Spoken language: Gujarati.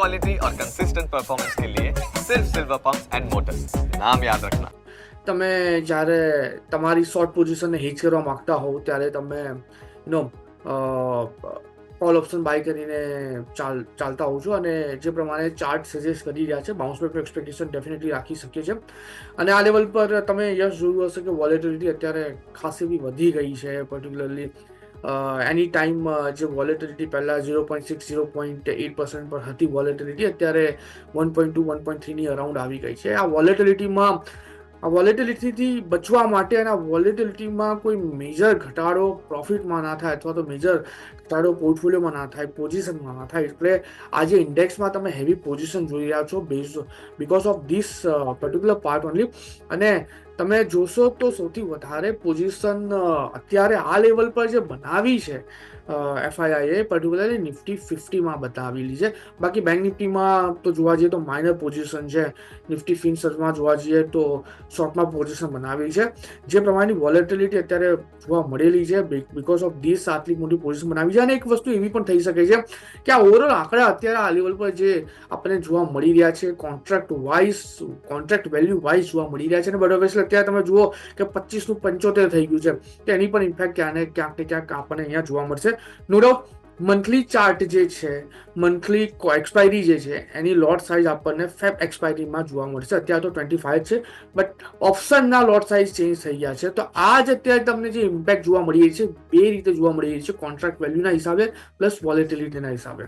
क्वालिटी और कंसिस्टेंट परफॉर्मेंस के लिए सिर्फ सिल्वर पंप्स एंड मोटर्स, नाम याद रखना। તમે જ્યારે તમારી શોર્ટ પોઝિશનને હિચ કરવા માંગતા હોવ ત્યારે તમે નો કોલ ઓપ્શન બાય કરીને ચાલતા હોવ છો, અને જે પ્રમાણે ચાર્ટ સજેસ્ટ કરી રહ્યા છે બાઉન્સ બેકનું એક્સપેક્ટેશન ડેફિનેટલી રાખી શકીએ છીએ. અને આ લેવલ પર તમે યસ જોયું હશે કે વોલેટિલિટી અત્યારે ખાસી એવી વધી ગઈ છે. પર્ટિક્યુલરલી એની ટાઈમ જે વોલેટિલિટી પહેલાં 0.6 0.8% પર હતી વોલેટિલિટી, અત્યારે 1.2 1.3ની અરાઉન્ડ આવી ગઈ છે. આ વોલેટિલિટીથી બચવા માટે અને આ વોલેટિલિટીમાં કોઈ મેજર ઘટાડો પ્રોફિટમાં ના થાય અથવા તો મેજર ઘટાડો પોર્ટફોલિયોમાં ના થાય, પોઝિશનમાં ના થાય, એટલે આજે ઇન્ડેક્સમાં તમે હેવી પોઝિશન જોઈ રહ્યા છો because of this particular part only. અને તમે જોશો તો સૌથી વધારે પોઝિશન અત્યારે આ લેવલ પર જે બનાવી છે એફઆઈઆઈએ પર્ટિક્યુલરલી નિફ્ટી 50માં બતાવેલી છે. બાકી બેંક નિફ્ટીમાં તો જોવા જઈએ તો માઇનર પોઝિશન છે. નિફ્ટી ફિનસર્વમાં જોવા જઈએ તો શોર્ટમાં પોઝિશન બનાવેલી છે. જે પ્રમાણેની વોલેટિલિટી અત્યારે જોવા મળેલી છે બીકોઝ ઓફ ધીસ આટલી મોટી પોઝિશન બનાવી છે. અને એક વસ્તુ એવી પણ થઈ શકે છે કે આ ઓવરઓલ આંકડા અત્યારે આ લેવલ પર જે આપણને જોવા મળી રહ્યા છે કોન્ટ્રાક્ટ વેલ્યુ વાઇઝ જોવા મળી રહ્યા છે. અને બટ ઓબ્વિયસલી અત્યારે તમે જુઓ કે 25.75 થઈ ગયું છે, તો એની પણ ઇમ્પેક્ટ ક્યાંક ને ક્યાંક આપણને અહીંયા જોવા મળશે. નો ડાઉટ મંથલી ચાર્ટ જે છે, મંથલી એક્સપાયરી જે છે, એની લોટ સાઇઝ આપણને ફેબ એક્સપાયરીમાં જોવા મળશે. અત્યારે તો 25 છે, બટ ઓપ્શનના લોટ સાઇઝ ચેન્જ થઈ ગયા છે. તો આ જ અત્યારે તમને જે ઇમ્પેક્ટ જોવા મળી રહી છે, બે રીતે જોવા મળી રહી છે, કોન્ટ્રાક્ટ વેલ્યુના હિસાબે પ્લસ વોલેટિલિટીના હિસાબે.